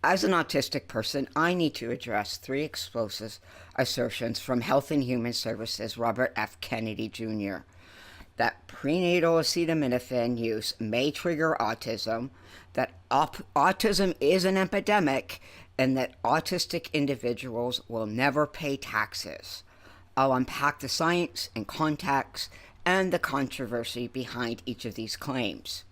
As an autistic person, I need to address three explosive assertions from Health and Human Services Robert F. Kennedy Jr. that prenatal acetaminophen use may trigger autism, that autism is an epidemic, and that autistic individuals will never pay taxes. I'll unpack the science and context and the controversy behind each of these claims.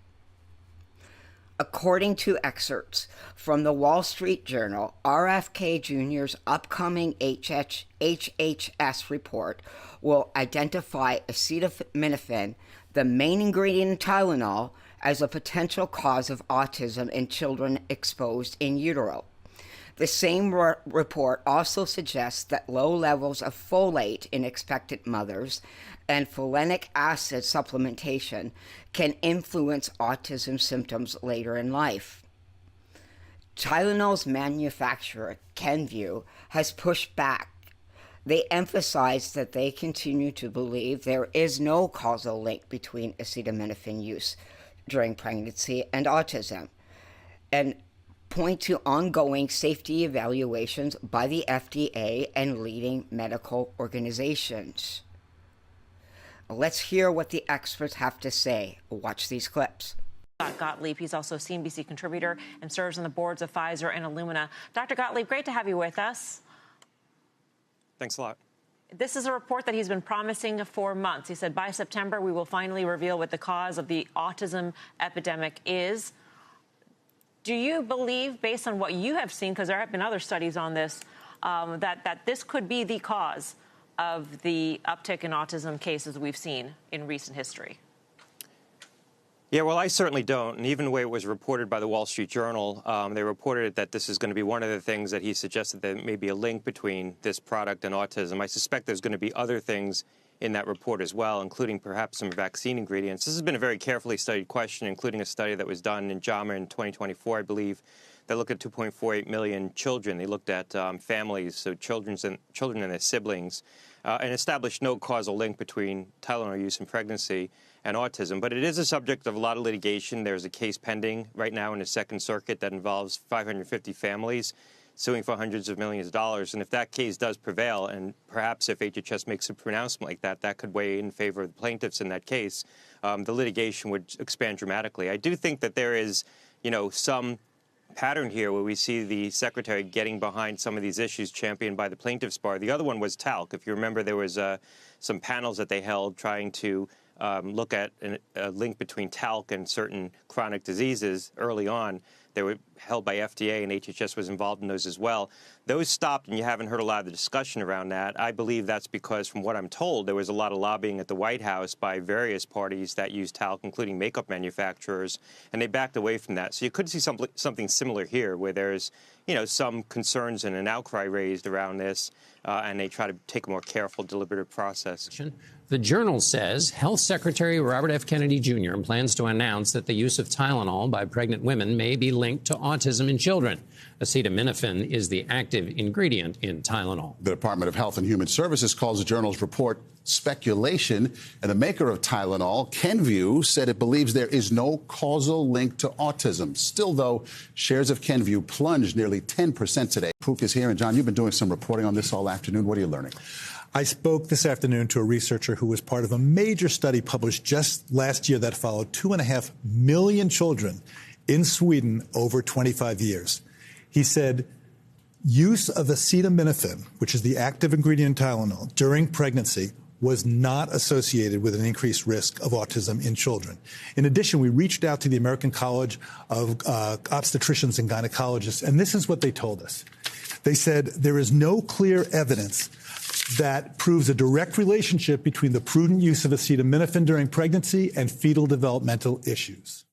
According to excerpts from the Wall Street Journal, RFK Jr.'s upcoming HHS report will identify acetaminophen, the main ingredient in Tylenol, as a potential cause of autism in children exposed in utero. The same report also suggests that low levels of folate in expectant mothers and folinic acid supplementation can influence autism symptoms later in life. Tylenol's manufacturer, Kenvue, has pushed back. They emphasize that they continue to believe there is no causal link between acetaminophen use during pregnancy and autism, and point to ongoing safety evaluations by the FDA and leading medical organizations. Let's hear what the experts have to say. Watch these clips. Gottlieb, he's also a CNBC contributor and serves on the boards of Pfizer and Illumina. Dr. Gottlieb, great to have you with us. Thanks a lot. This is a report that he's been promising for months. He said by September we will finally reveal what the cause of the autism epidemic is. Do you believe, based on what you have seen, because there have been other studies on this, that this could be the cause of the uptick in autism cases we've seen in recent history? Yeah, well, I certainly don't. And even the way it was reported by the Wall Street Journal, they reported that this is going to be one of the things that he suggested there may be a link between this product and autism. I suspect there's going to be other things in that report as well, including perhaps some vaccine ingredients. This has been a very carefully studied question, including a study that was done in JAMA in 2024, I believe, that looked at 2.48 million children. They looked at families, so children and their siblings, and established no causal link between Tylenol use in pregnancy and autism. But it is a subject of a lot of litigation. There's a case pending right now in the Second Circuit that involves 550 families suing for hundreds of millions of dollars. And if that case does prevail, and perhaps if HHS makes a pronouncement like that, that could weigh in favor of the plaintiffs in that case, the litigation would expand dramatically. I do think that there is, some pattern here where we see the secretary getting behind some of these issues championed by the plaintiffs bar. The other one was talc. If you remember, there was some panels that they held trying to look at a link between talc and certain chronic diseases early on. They were held by FDA, and HHS was involved in those as well. Those stopped, and you haven't heard a lot of the discussion around that. I believe that's because, from what I'm told, there was a lot of lobbying at the White House by various parties that use talc, including makeup manufacturers, and they backed away from that. So you could see something similar here, where there's, some concerns and an outcry raised around this, and they try to take a more careful, deliberative process. The Journal says Health Secretary Robert F. Kennedy Jr. plans to announce that the use of Tylenol by pregnant women may be linked to autism in children. Acetaminophen is the active ingredient in Tylenol. The Department of Health and Human Services calls the Journal's report speculation, and the maker of Tylenol, Kenvue, said it believes there is no causal link to autism. Still, though, shares of Kenvue plunged nearly 10% today. Proof is here, and John, you've been doing some reporting on this all afternoon. What are you learning? I spoke this afternoon to a researcher who was part of a major study published just last year that followed 2.5 million children in Sweden over 25 years. He said use of acetaminophen, which is the active ingredient in Tylenol, during pregnancy was not associated with an increased risk of autism in children. In addition, we reached out to the American College of Obstetricians and Gynecologists, and this is what they told us. They said there is no clear evidence that proves a direct relationship between the prudent use of acetaminophen during pregnancy and fetal developmental issues.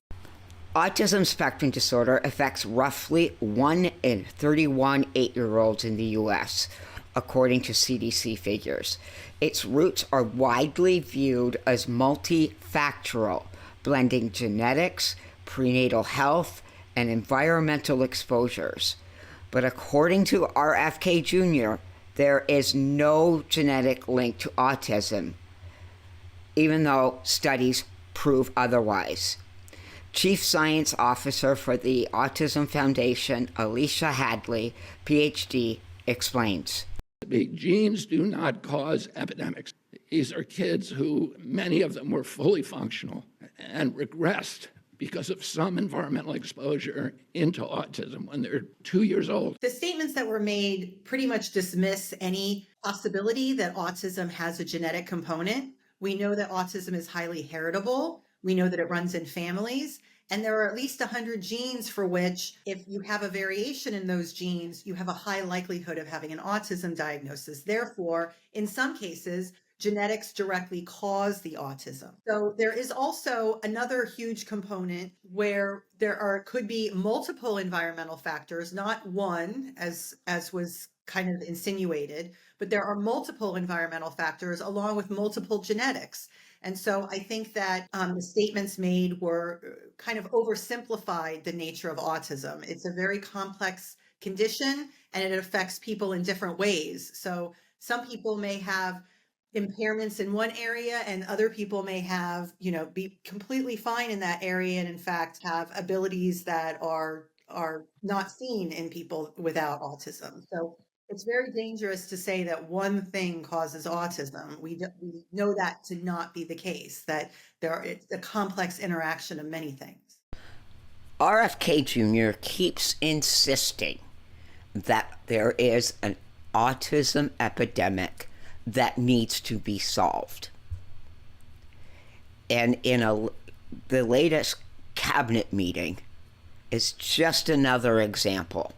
Autism spectrum disorder affects roughly 1 in 31 8-year-olds in the U.S., according to CDC figures. Its roots are widely viewed as multifactorial, blending genetics, prenatal health, and environmental exposures. But according to RFK Jr., there is no genetic link to autism, even though studies prove otherwise. Chief Science Officer for the Autism Foundation, Alicia Hadley, PhD, explains. Genes do not cause epidemics. These are kids who, many of them were fully functional and regressed because of some environmental exposure into autism when they're 2 years old. The statements that were made pretty much dismiss any possibility that autism has a genetic component. We know that autism is highly heritable. We know that it runs in families. And there are at least 100 genes for which, if you have a variation in those genes, you have a high likelihood of having an autism diagnosis. Therefore, in some cases, genetics directly cause the autism. So there is also another huge component where could be multiple environmental factors, not one, as was kind of insinuated, but there are multiple environmental factors along with multiple genetics. And so I think that the statements made were kind of oversimplified the nature of autism. It's a very complex condition and it affects people in different ways. So some people may have impairments in one area and other people may have, be completely fine in that area and in fact have abilities that are not seen in people without autism. So it's very dangerous to say that one thing causes autism. We know that to not be the case, that it's a complex interaction of many things. RFK Jr. keeps insisting that there is an autism epidemic that needs to be solved. And the latest cabinet meeting is just another example.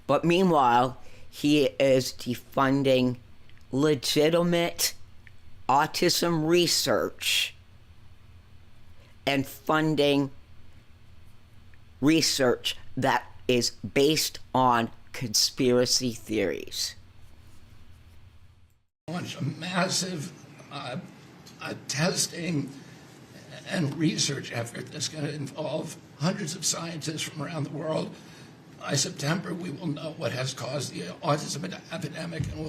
But meanwhile, he is defunding legitimate autism research and funding research that is based on conspiracy theories. Launch a massive testing and research effort that's going to involve hundreds of scientists from around the world. By September, we will know what has caused the autism epidemic, and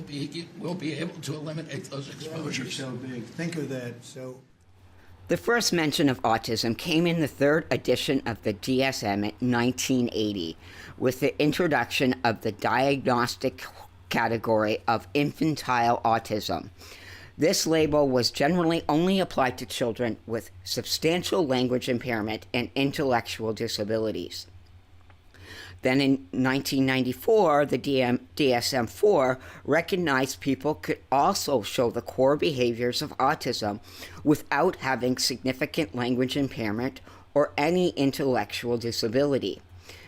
we'll be able to eliminate those exposures. So big. Think of that. So, the first mention of autism came in the third edition of the DSM in 1980, with the introduction of the diagnostic category of infantile autism. This label was generally only applied to children with substantial language impairment and intellectual disabilities. Then in 1994, the DSM-4 recognized people could also show the core behaviors of autism without having significant language impairment or any intellectual disability.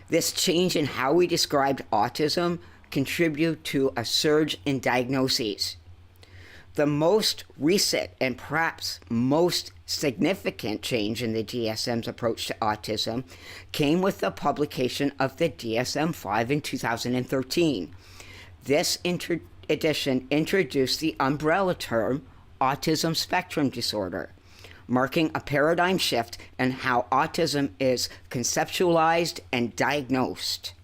This change in how we described autism contributed to a surge in diagnoses. The most recent and perhaps most significant change in the DSM's approach to autism came with the publication of the DSM-5 in 2013. This edition introduced the umbrella term autism spectrum disorder, marking a paradigm shift in how autism is conceptualized and diagnosed.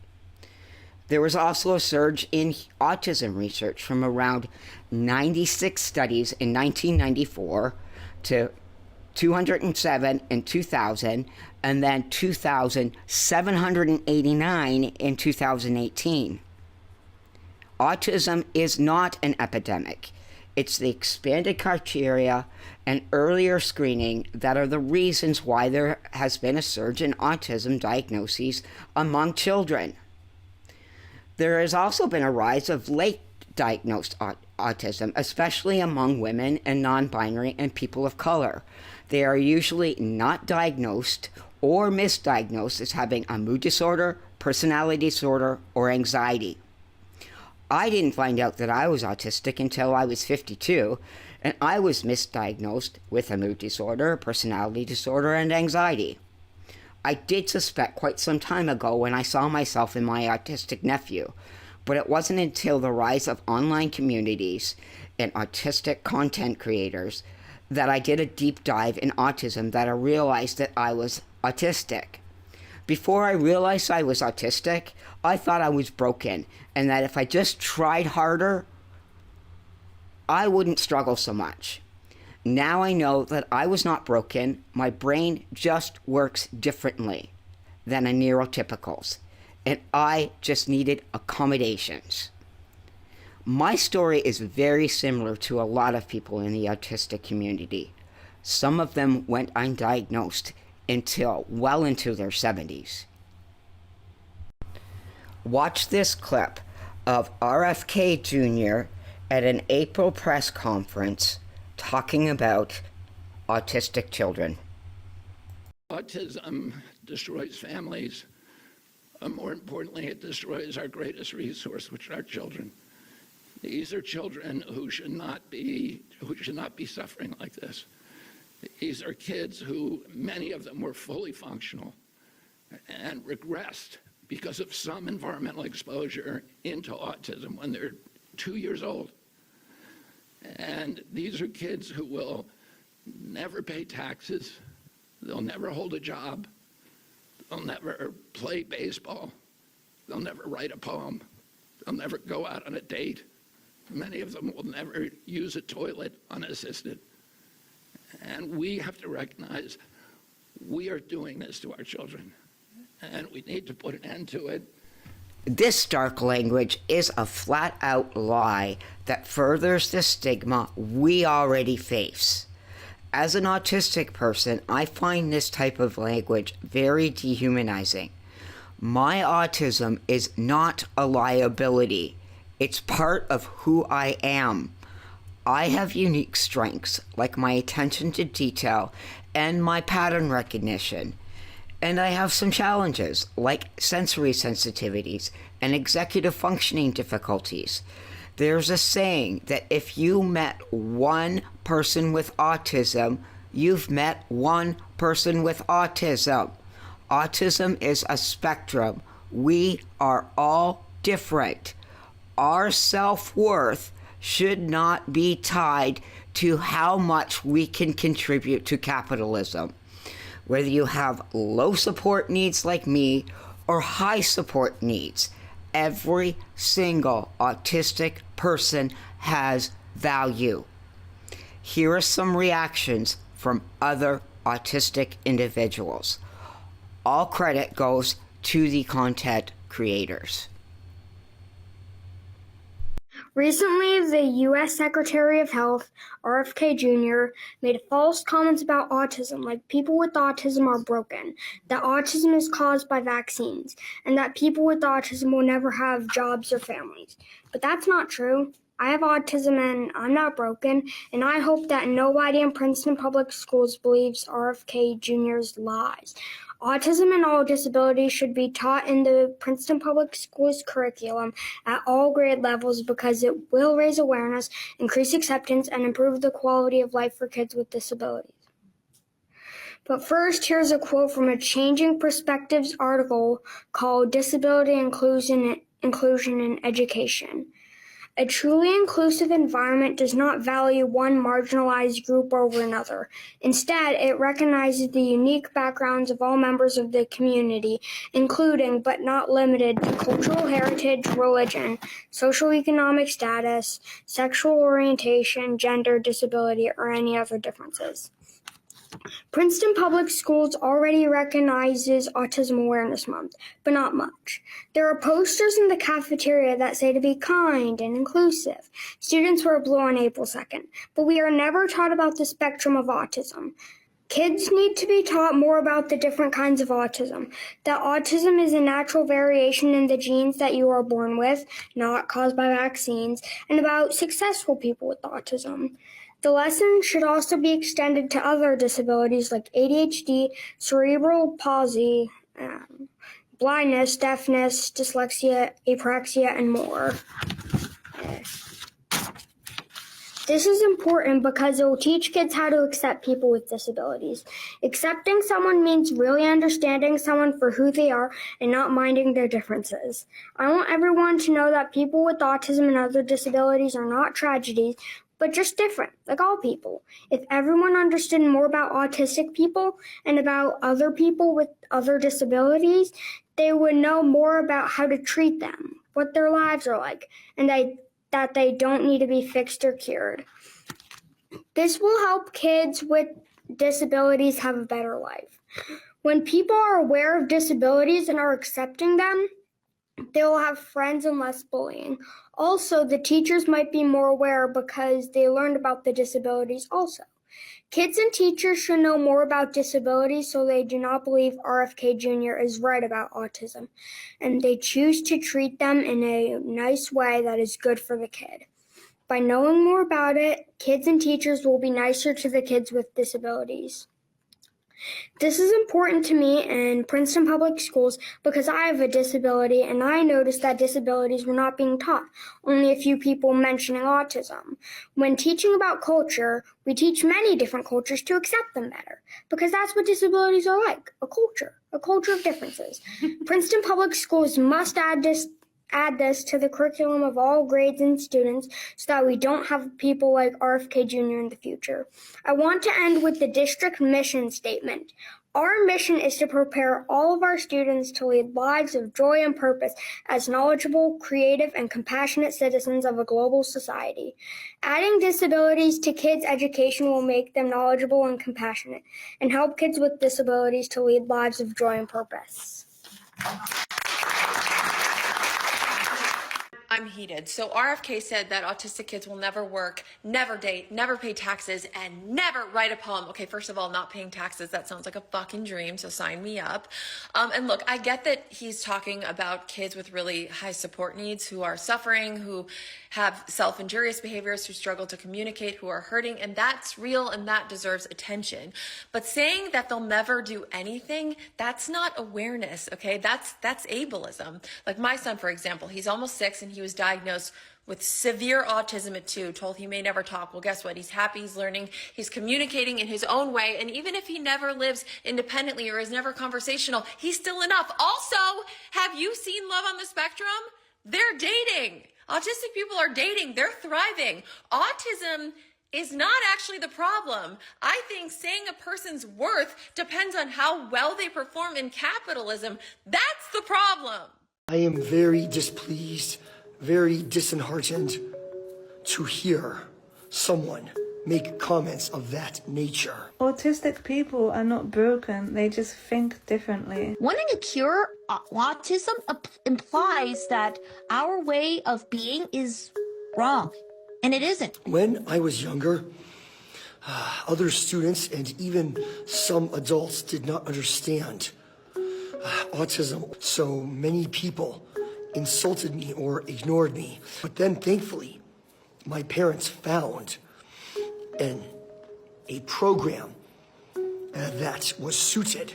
There was also a surge in autism research from around 96 studies in 1994 to 207 in 2000, and then 2,789 in 2018. Autism is not an epidemic. It's the expanded criteria and earlier screening that are the reasons why there has been a surge in autism diagnoses among children. There has also been a rise of late diagnosed autism, especially among women and non-binary and people of color. They are usually not diagnosed or misdiagnosed as having a mood disorder, personality disorder, or anxiety. I didn't find out that I was autistic until I was 52, and I was misdiagnosed with a mood disorder, personality disorder, and anxiety. I did suspect quite some time ago when I saw myself in my autistic nephew, but it wasn't until the rise of online communities and autistic content creators that I did a deep dive in autism that I realized that I was autistic. Before I realized I was autistic, I thought I was broken, and that if I just tried harder, I wouldn't struggle so much. Now I know that I was not broken. My brain just works differently than a neurotypical's, and I just needed accommodations. My story is very similar to a lot of people in the autistic community. Some of them went undiagnosed until well into their 70s. Watch this clip of RFK Jr. at an April press conference talking about autistic children. Autism destroys families. More importantly, it destroys our greatest resource, which are our children. These are children who should not be suffering like this. These are kids who, many of them were fully functional and regressed because of some environmental exposure into autism when they're 2 years old. And these are kids who will never pay taxes, they'll never hold a job, they'll never play baseball, they'll never write a poem, they'll never go out on a date. Many of them will never use a toilet unassisted. And we have to recognize we are doing this to our children, and we need to put an end to it. This stark language is a flat-out lie that furthers the stigma we already face. As an autistic person, I find this type of language very dehumanizing. My autism is not a liability. It's part of who I am. I have unique strengths, like my attention to detail and my pattern recognition. And I have some challenges, like sensory sensitivities and executive functioning difficulties. There's a saying that if you met one person with autism, you've met one person with autism. Autism is a spectrum. We are all different. Our self-worth should not be tied to how much we can contribute to capitalism. Whether you have low support needs like me or high support needs, every single autistic person has value. Here are some reactions from other autistic individuals. All credit goes to the content creators. Recently, the U.S. Secretary of Health, RFK Jr., made false comments about autism, like people with autism are broken, that autism is caused by vaccines, and that people with autism will never have jobs or families. But that's not true. I have autism and I'm not broken, and I hope that nobody in Princeton Public Schools believes RFK Jr.'s lies. Autism and all disabilities should be taught in the Princeton Public Schools curriculum at all grade levels because it will raise awareness, increase acceptance, and improve the quality of life for kids with disabilities. But first, here's a quote from a Changing Perspectives article called Disability Inclusion in Education. A truly inclusive environment does not value one marginalized group over another. Instead, it recognizes the unique backgrounds of all members of the community, including but not limited to cultural heritage, religion, socioeconomic status, sexual orientation, gender, disability, or any other differences. Princeton Public Schools already recognizes Autism Awareness Month, but not much. There are posters in the cafeteria that say to be kind and inclusive. Students wear blue on April 2nd, but we are never taught about the spectrum of autism. Kids need to be taught more about the different kinds of autism, that autism is a natural variation in the genes that you are born with, not caused by vaccines, and about successful people with autism. The lesson should also be extended to other disabilities like ADHD, cerebral palsy, blindness, deafness, dyslexia, apraxia, and more. This is important because it will teach kids how to accept people with disabilities. Accepting someone means really understanding someone for who they are and not minding their differences. I want everyone to know that people with autism and other disabilities are not tragedies, but just different, like all people. If everyone understood more about autistic people and about other people with other disabilities, they would know more about how to treat them, what their lives are like, and that they don't need to be fixed or cured. This will help kids with disabilities have a better life. When people are aware of disabilities and are accepting them, they will have friends and less bullying. Also, the teachers might be more aware because they learned about the disabilities also. Kids and teachers should know more about disabilities so they do not believe RFK Jr. is right about autism, and they choose to treat them in a nice way that is good for the kid. By knowing more about it, kids and teachers will be nicer to the kids with disabilities. This is important to me in Princeton Public Schools because I have a disability and I noticed that disabilities were not being taught, only a few people mentioning autism. When teaching about culture, we teach many different cultures to accept them better because that's what disabilities are like, a culture of differences. Princeton Public Schools must add this to the curriculum of all grades and students so that we don't have people like RFK Jr. in the future. I want to end with the district mission statement. Our mission is to prepare all of our students to lead lives of joy and purpose as knowledgeable, creative, and compassionate citizens of a global society. Adding disabilities to kids' education will make them knowledgeable and compassionate and help kids with disabilities to lead lives of joy and purpose. I'm heated. So RFK said that autistic kids will never work, never date, never pay taxes, and never write a poem. Okay, first of all, not paying taxes, that sounds like a fucking dream, so sign me up. And look, I get that he's talking about kids with really high support needs who are suffering, who have self-injurious behaviors, who struggle to communicate, who are hurting, and that's real and that deserves attention. But saying that they'll never do anything, that's not awareness, okay? That's ableism. Like my son, for example, he's almost 6 and he was diagnosed with severe autism at 2, told he may never talk. Well, guess what? He's happy, he's learning, he's communicating in his own way, and even if he never lives independently or is never conversational, he's still enough. Also, have you seen Love on the Spectrum? They're dating. Autistic people are dating, they're thriving. Autism is not actually the problem. I think saying a person's worth depends on how well they perform in capitalism. That's the problem. I am very displeased, very disheartened to hear someone make comments of that nature. Autistic people are not broken, they just think differently. Wanting to cure autism implies that our way of being is wrong, and it isn't. When I was younger, other students and even some adults did not understand autism. So many people insulted me or ignored me. But then, thankfully, my parents found a program that was suited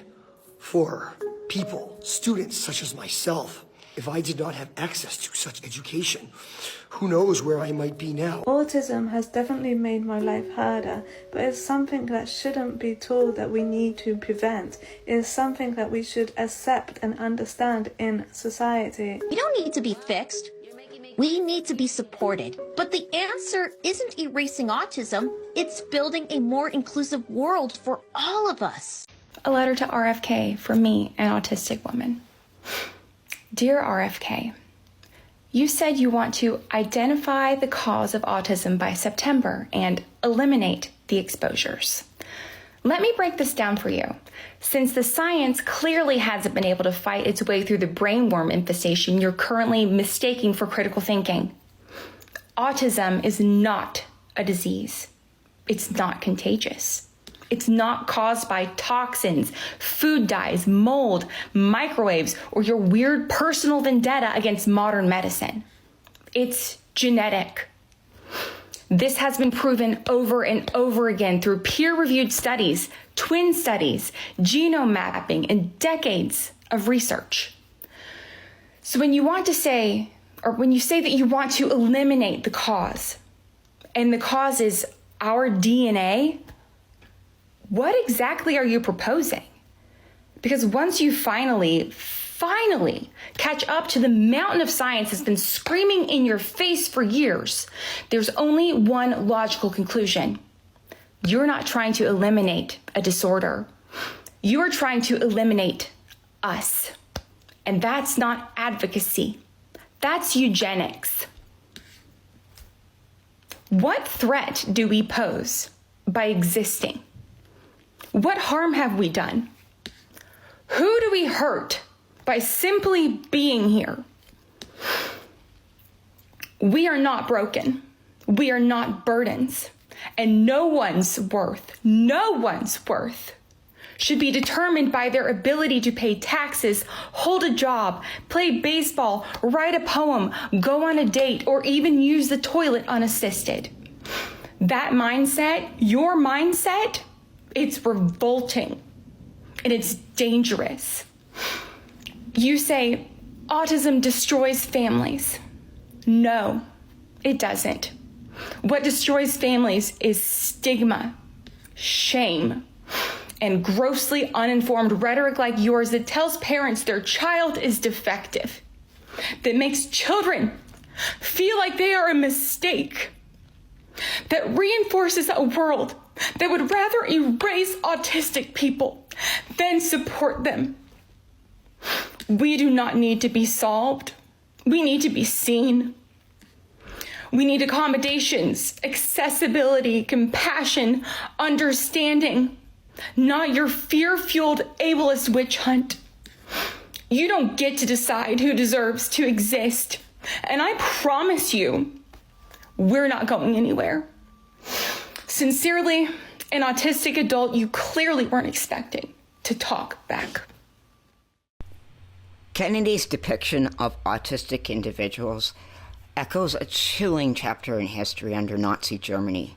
for people, students such as myself. If I did not have access to such education, who knows where I might be now. Autism has definitely made my life harder, but it's something that shouldn't be told that we need to prevent. It's something that we should accept and understand in society. We don't need to be fixed. We need to be supported. But the answer isn't erasing autism, it's building a more inclusive world for all of us. A letter to RFK from me, an autistic woman. Dear RFK, you said you want to identify the cause of autism by September and eliminate the exposures. Let me break this down for you. Since the science clearly hasn't been able to fight its way through the brainworm infestation you're currently mistaking for critical thinking, autism is not a disease. It's not contagious. It's not caused by toxins, food dyes, mold, microwaves, or your weird personal vendetta against modern medicine. It's genetic. This has been proven over and over again through peer-reviewed studies, twin studies, genome mapping, and decades of research. So when you say that you want to eliminate the cause, and the cause is our DNA, what exactly are you proposing? Because once you finally catch up to the mountain of science that's been screaming in your face for years, there's only one logical conclusion. You're not trying to eliminate a disorder. You are trying to eliminate us. And that's not advocacy. That's eugenics. What threat do we pose by existing? What harm have we done? Who do we hurt by simply being here? We are not broken. We are not burdens. And no one's worth should be determined by their ability to pay taxes, hold a job, play baseball, write a poem, go on a date, or even use the toilet unassisted. That mindset, your mindset, it's revolting and it's dangerous. You say autism destroys families. No, it doesn't. What destroys families is stigma, shame, and grossly uninformed rhetoric like yours that tells parents their child is defective, that makes children feel like they are a mistake, that reinforces a world that would rather erase autistic people than support them. We do not need to be solved. We need to be seen. We need accommodations, accessibility, compassion, understanding, not your fear-fueled ableist witch hunt. You don't get to decide who deserves to exist. And I promise you, we're not going anywhere. Sincerely, an autistic adult you clearly weren't expecting to talk back. Kennedy's depiction of autistic individuals echoes a chilling chapter in history under Nazi Germany.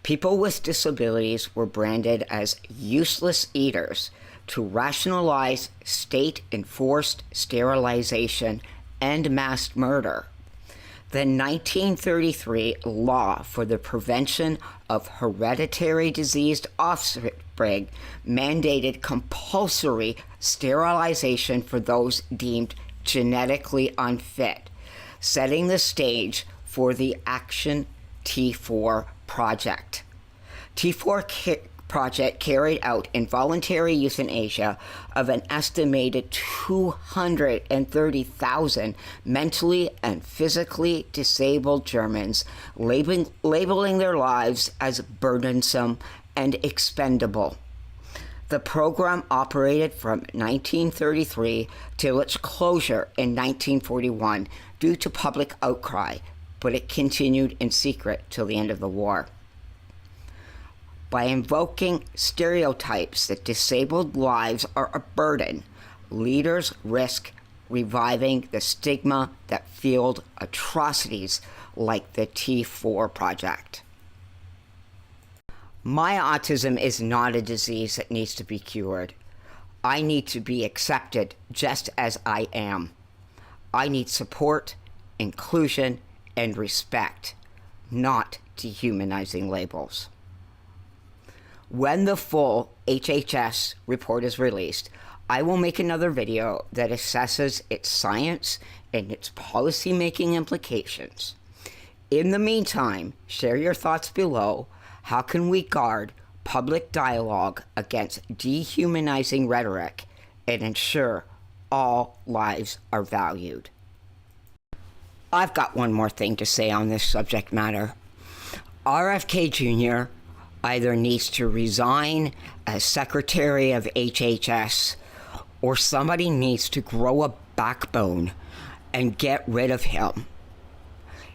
People with disabilities were branded as useless eaters to rationalize state-enforced sterilization and mass murder. The 1933 Law for the Prevention of Hereditary Diseased Offspring mandated compulsory sterilization for those deemed genetically unfit, setting the stage for the Action T4 project. T4 project carried out involuntary euthanasia of an estimated 230,000 mentally and physically disabled Germans, labeling their lives as burdensome and expendable. The program operated from 1933 till its closure in 1941 due to public outcry, but it continued in secret till the end of the war. By invoking stereotypes that disabled lives are a burden, leaders risk reviving the stigma that fueled atrocities like the T4 project. My autism is not a disease that needs to be cured. I need to be accepted just as I am. I need support, inclusion, and respect, not dehumanizing labels. When the full HHS report is released, I will make another video that assesses its science and its policy-making implications. In the meantime, share your thoughts below. How can we guard public dialogue against dehumanizing rhetoric and ensure all lives are valued? I've got one more thing to say on this subject matter. RFK Jr. either needs to resign as Secretary of HHS, or somebody needs to grow a backbone and get rid of him.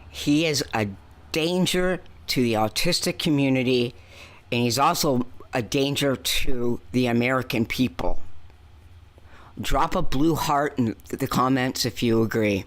He is a danger to the autistic community, and he's also a danger to the American people. Drop a blue heart in the comments if you agree.